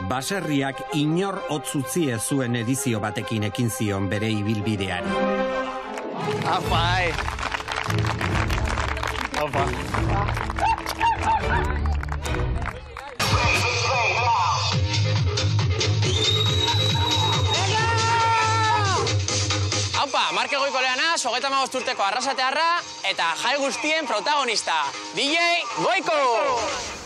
Baserriak inor hotzutzi ez zuen edizio batekin ekin zion bere ibilbideari. Apai! Opa! Haupa, Marke Goikoleana, 35 urteko arrasatearra eta jai guztien protagonista, DJ Goiko!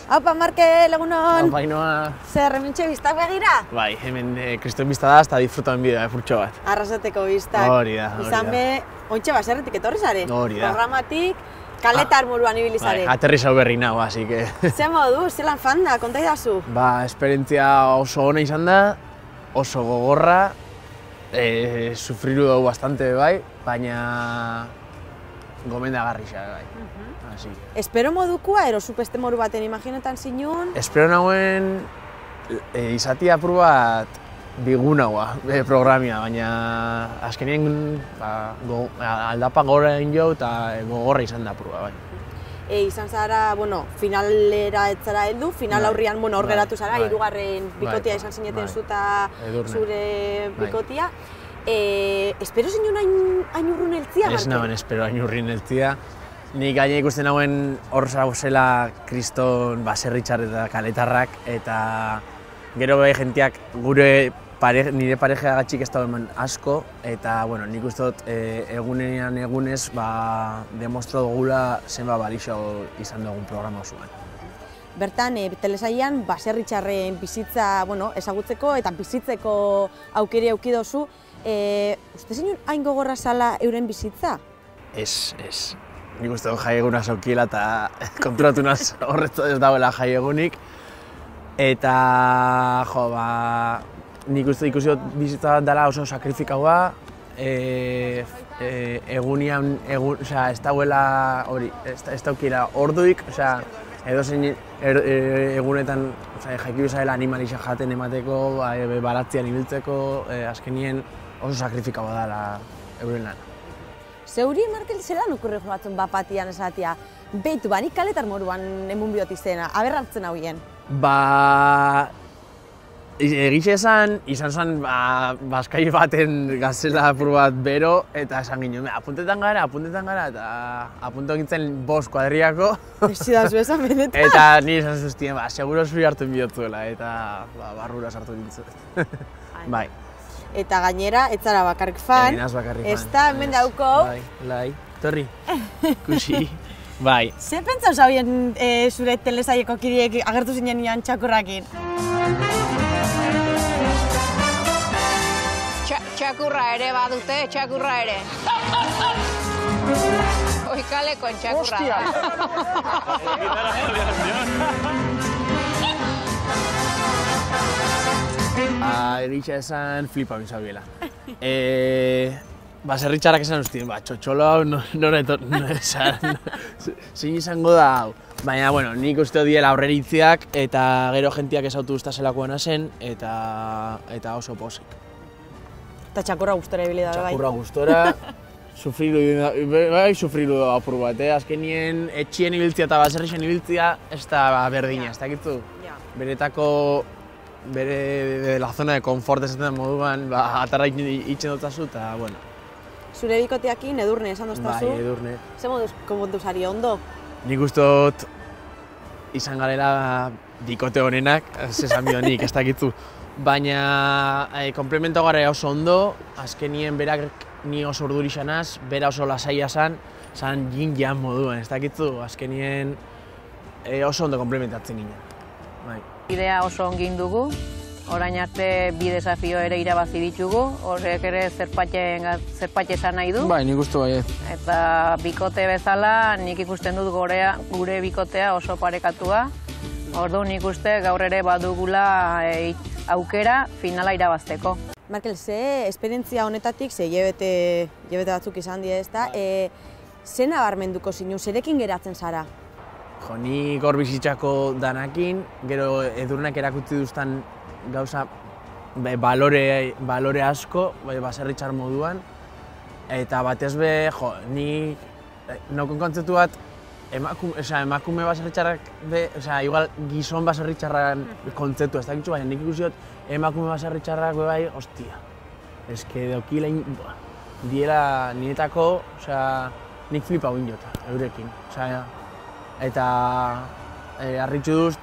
Haupa, Marke, lagunon! Haupa, Inoa! Zer, hementxe biztak begira? Bai, hemen kriston bizta da, eta disfrutan bidea, furtxo bat. Arrasateko biztak. Hori da, hori da. Izan be, ontxe baserritik etorri zare? Hori da. Programatik, kaletar moruan ibili zare. Bai, aterri zau berri nago, así que... Zer modu, zelan fan da, konta idazu? Ba, esperientzia oso ona izan da, oso gogorra, sufriru dugu bastante bai, baina gomendagarri xa bai. Así. Espero modukua, ero beste moru baten imaginetan zinun? Espero nagoen izatia apur bat bigunagoa programia, baina azkenien aldapa gora egin jo eta gogorra izan da apur bat, bai. Izan zara, bueno, finalera etzara heldu, final aurrian, bueno, hor geratu zara, hirugarren bikotia izan zineten zuta zure bikotia. Espero zinun hain urrun heltzia? Ez nagoen espero hain urrun heltzia. Nik gaine ikusten nagoen hor zela kriston baserritxar eta kaletarrak, eta gero bai jentiak nire parejeagatxik ez da eman asko, eta bueno, nik uste dut egunean egunez demostro dugula zenba balixo izan dugun programa osoan. Bertan, telesailean baserritxarren bizitza ezagutzeko eta bizitzeko aukeri auki dozu. Uste zinun hain gogorra zala euren bizitza? Ez. Nik uste dut jai eguna zaukiela eta konturatu naz horretu ez dagoela jai egunik. Eta, nik uste ikusi dut bizitza dela oso sakrifikaua. Egunian, ez dauela hori, ez daukiela orduik, edozein egunetan jaiki bizarela animalixa jaten emateko, baratzean ibiltzeko, azkenien oso sakrifikaua dela euren lan. Zeuri, Markel, zelan okurri batzun bapatian esatia? Beitu, nik kaletar moruan emun bihot izena, aber hartzen hau hien? Egixe izan zen bazkai baten gazela apur bat bero, eta esan ginen, apuntetan gara, eta apunto gintzen 5 kuadriako. Ezi da zu esan benetan? Eta ni esan zuztien, seguro zuri hartu bihotzuela, eta barrura sartu gintzen. Bai. Eta gainera, ez zara bakarrik fan. Enaz bakarrik fan. Ez da, hemen dauko. Lai, torri, kusi. Bai. Zer pentsau zauen zure telesaieko kideek agertu zinen nian txakurrakin? Txakurra ere badute, txakurra ere. Oikaleko txakurra Egitea esan flipa bintzaubiela. Baserritxarrak esan ustien, txotxolo hau zein izango da hau. Baina, nik uste diela aurreritziak eta gero jentiak ezautu guztaselakoan zen eta oso posik. Eta txakurra gustora ibili da, bai? Txakurra gustora, sufriru da apur bat, azkenien etxien ibiltzia eta baserrixen ibiltzia ez da berdina, ez dakitzu? Beretako, bere la zona de confort esaten moduan, atarra itxen dutazu eta, bueno. Zure bikoteakin Edurne esan doztazu? Bai, Edurne. Zer moduz konpontu zari ondo? Nik uste dut izan garela bikote honenak, ez esan bionik, ez dakitzu. Baina komplemento gara oso ondo, azkenien berak ni oso urduri izanaz, bera oso lasaia zan yin-yang moduan, ez dakitzu, azkenien oso ondo komplementatzen ginen. Idea oso ongin dugu, orain arte bi desafio ere irabazi ditugu, horrek ere zerpatxe esan nahi du. Bai, nik uste bai. Eta bikote bezala nik ikusten dut gure bikotea oso parekatua. Orduan nik uste gaur ere badugula aukera finala irabazteko. Markel, ze esperientzia honetatik, ze hilabete batzuk izan dira ez da, ze nabarmenduko zinun, zerekin geratzen zara? Nik hor bizitzako danakin, gero Edurnek erakutsi duztan gauza balore asko, baserritxar moduan, eta batez be, nik naukon kontzeptu bat emakume baserritxarrak, igual gizon baserritxarran kontzeptu ez dakitzu, baina nik ikusi dut emakume baserritxarrak bai, hostia. Ez que daukila diela nietako, nik flipa guinot, eurekin. Eta harritxu duz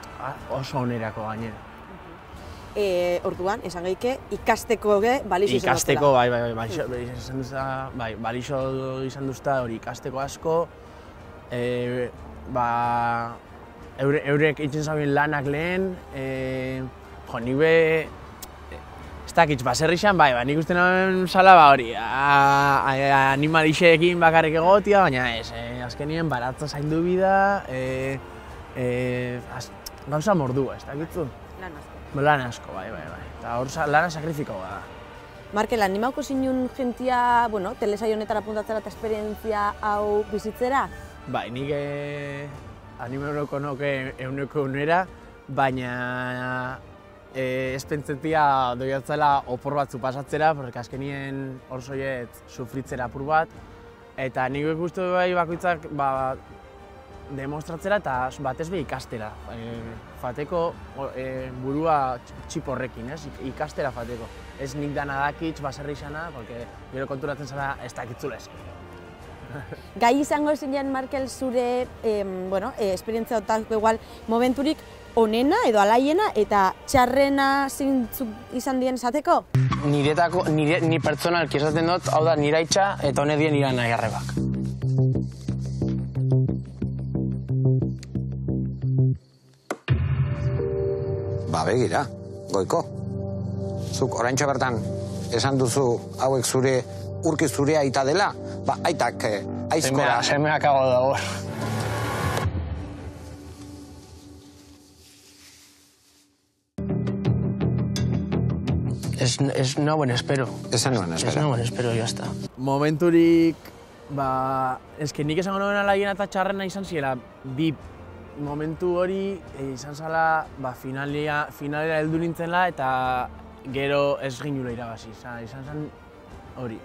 oso onerako gainera. Orduan, esan geike, ikasteko balixo izan duztela. Ikasteko, balixo izan duzta hori ikasteko asko. Eurek itxen zauen lanak lehen, nik be, ez dakitz, baserrixan, nik uste nahen zala hori, animalixeekin bakarrik egotia, baina ez, azkenien baratza zaindu bida, gauza mordua, ez dakitzu? Lan asko. Lan asko, bai. Eta hor lana sakrifikoa da. Markel, animauko zinun jentia, telesaio honetara apuntatzera eta esperientzia hau bizitzera? Bai, nik animauroko noke euneko unera, baina ez pentsetia doiatzela opor batzu pasatzera, porque azkenien hor zoiet sufritzera apur bat, eta nik ikustu bai bakoitzak demostratzera eta batez be ikastera. Fateko burua txiporrekin, ikastera fateko. Ez nik dana dakitz baserri izana, porque gero konturatzen zara ez dakitzula ez. Gai izango zinen, Markel, zure esperientzia otako igual momenturik onena edo alaiena eta txarrena zintzuk izan dien esateko? Ni pertsonalki esaten dut, hau da niraitza eta hone dien nira nahi arrebak. Begira, Goiko. Zuk oraintxo bertan esan duzu hauek zure urki zure aita dela, aitak aizkora... Semeak hago dago. Ez nagoen espero. Ez nagoen espero, jazta. Momenturik, ez que nik esango nuen alaiena eta txarrena izan ziela, bi momentu hori izan zala finalera heldu nintzela eta gero ez ginula irabazi. Izan zen hori,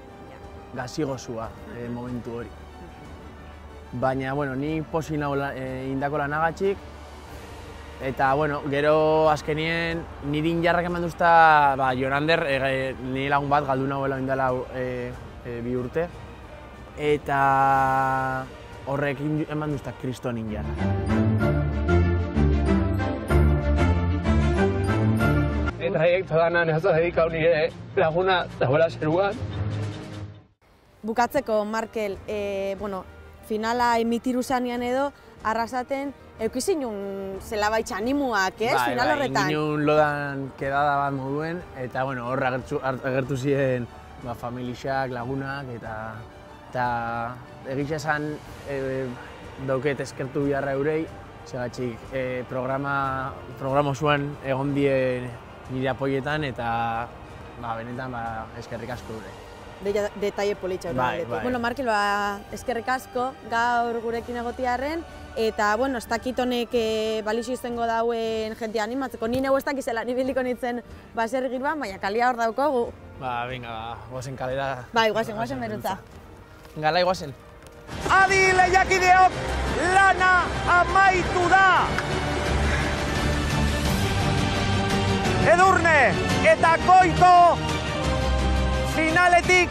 gazigozua momentu hori. Baina, ni posi nago indako lanagatik eta, gero azkenien niri injarrak eman duzta Jonander, nire lagun bat galdu nagoela indala 2 urte eta horrek eman duzta kriston injarrak. Traiektu danan ez da dedikau nire laguna dagoela zeruan. Bukatzeko, Markel, finala emitiru zanean edo, arrasaten, eukizinun zela baitxa animuak, ez? Final horretan. Inginun lodan kedada bat moduen, eta hor agertu ziren familixak, lagunak, eta egitza esan dauket eskertu biharra eurei, segatxik programa osoan egon die nire apoietan eta benetan eskerrik asko gure. Detaile politxa hori. Markel, eskerrik asko gaur gurekin egotiarren eta, ez dakit honek balixo izango dauen jentia animatzeko. Ni neu ez dakizela, ni biliko nintzen baserri girban, baina kalia hor daukogu. Venga, guazen kalera. Guazen berutza. Gala, guazen. Adi lehiakideok lana amaitu da! Edurne eta Goiko finaletik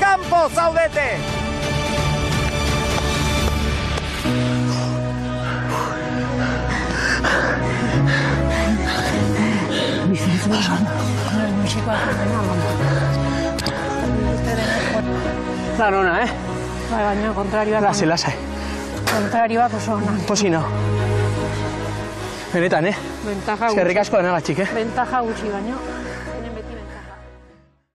kanpo zaudete! Lan ona, Baina kontrarioak... Lasai. Kontrarioak oso ona. Posino. Benetan, Bentaja gutxi. Eskerrik asko denagatik, Bentaja gutxi baino.